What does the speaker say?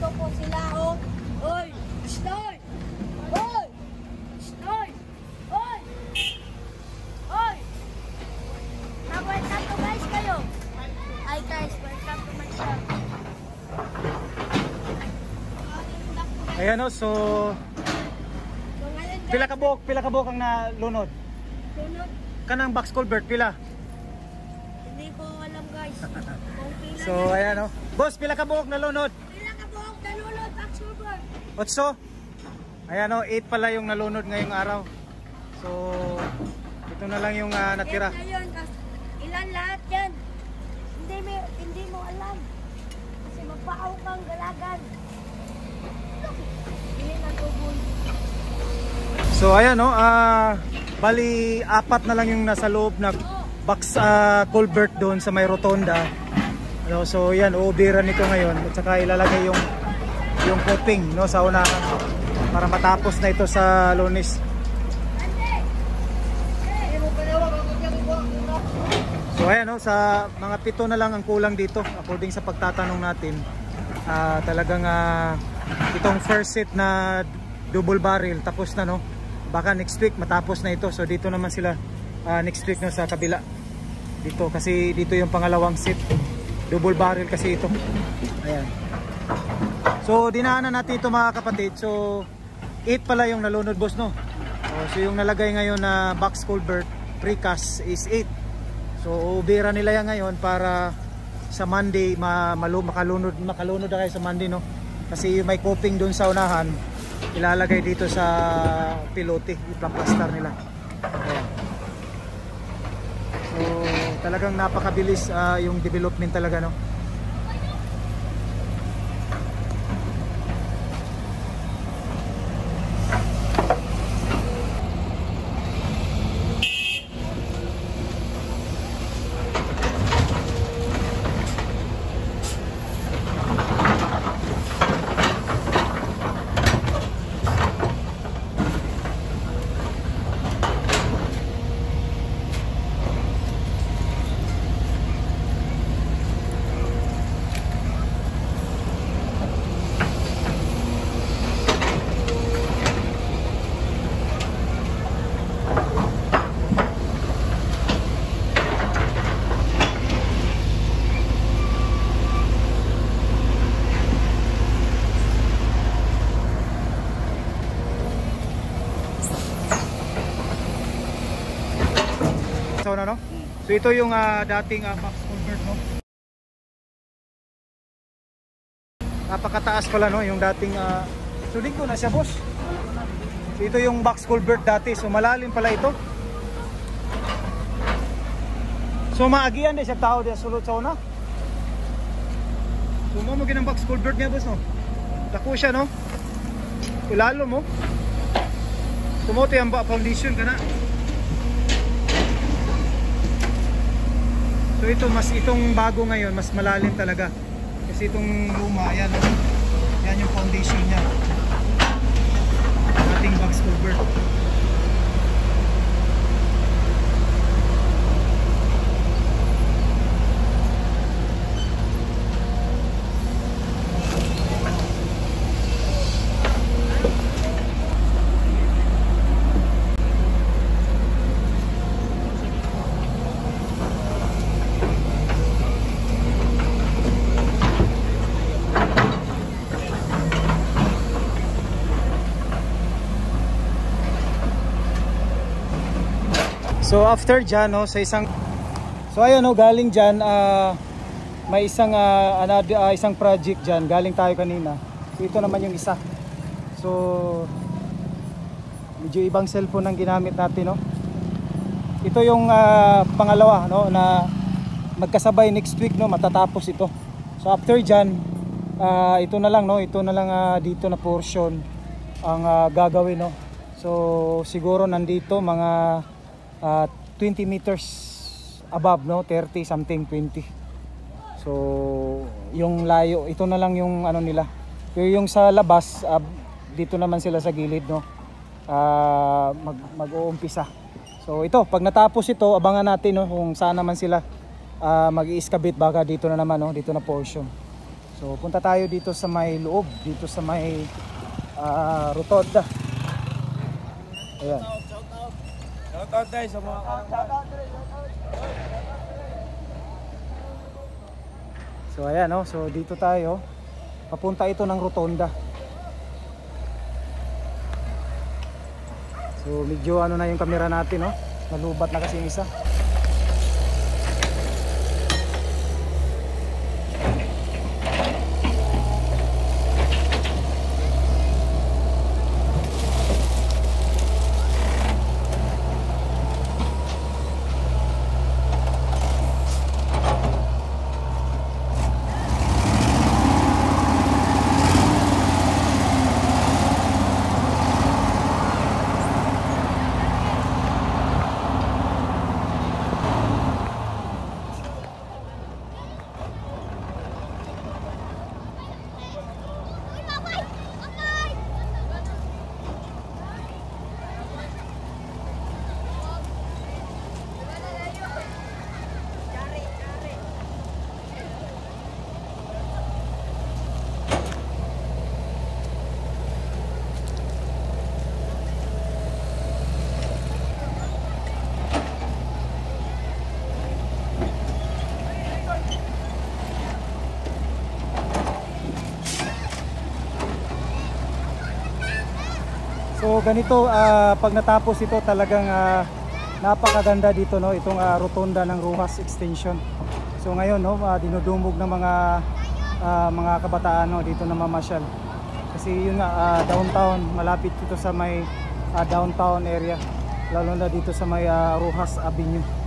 nandito po sila, oh. Oy! Stoy! Oy! Stoy! Oy! Oy! Welcome to guys kayo. Hi guys, welcome to my shop. Ayan o, so pila ka buok ang nalunod? Lunod? Kanang box culvert, pila? Hindi ko alam guys. Kung pila So ayan o. Boss, pila ka buok nalunod? pila ka buhok nalunod, October. 8? Ayan o, 8 pala yung nalunod ngayong araw. So ito na lang yung natira. Ngayon, ilan lahat yan? Hindi mo alam. Kasi magpaaw kang galagan. Hindi na tubol. So ayan o, bali 4 na lang yung nasa loob na box culvert doon sa may rotonda. So yan, uubiran nito ngayon at saka ilalagay yung coping no, sa unahan para matapos na ito sa Lunes. So ayan no, sa mga 7 na lang ang kulang dito according sa pagtatanong natin. Talagang itong first set na double barrel tapos na no. Baka next week matapos na ito. So dito naman sila next week no, sa kabila. Dito kasi dito yung pangalawang set. Double barrel kasi ito. Ayan. So dinaanan natin ito mga kapatid. So 8 pala yung nalunod boss no. So yung nalagay ngayon na box culvert precast is 8. So ubira nila yan ngayon para sa Monday makalunod na kayo sa Monday no. Kasi may coping doon sa unahan ilalagay dito sa pilote, ipaplastar nila. Ayan. So talagang napakabilis yung development talaga no. So, no? So ito yung dating box culvert no. Napakataas pala no yung dating so din ko na siya boss. So ito yung box culvert dati. So malalim pala ito. So maagian din siya tao diya sulod sa una. So mo ginang box culvert niya boss no. Dako siya no. Ilalo mo. Sumote ang foundation kana. So itong bago ngayon mas malalim talaga. Kasi itong luma, ayan, yan yung foundation niya. Ating box culvert. So after dyan no, sa isang so ayan no, galing dyan may isang isang project dyan, galing tayo kanina. So ito naman yung isa. So medyo ibang cellphone ang ginamit natin no. Ito yung pangalawa no, na magkasabay next week no, matatapos ito. So after dyan ito na lang no, ito na lang dito na portion ang gagawin no. So siguro nandito mga 20 meters above no, 30 something 20. So yung layo ito na lang yung ano nila. Pero yung sa labas dito naman sila sa gilid no. Mag-uumpisa. So ito pag natapos ito abangan natin no kung saan naman sila mag-i-excavate, baka dito na naman no, dito na portion. So punta tayo dito sa may loob, dito sa may rotonda. Ayan. Shoutout tayo sa mga So ayan, no? So dito tayo. Papunta ito ng rotonda. So medyo ano na yung camera natin, no? Nalubat na kasi yung isa. So ganito, pag natapos ito talagang napakaganda dito, no, itong rotonda ng Rojas Extension. So ngayon, no, dinudumog ng mga kabataan, no, dito na mamasyal. Kasi yun nga, downtown, malapit dito sa may downtown area, lalo na dito sa may Rojas Avenue.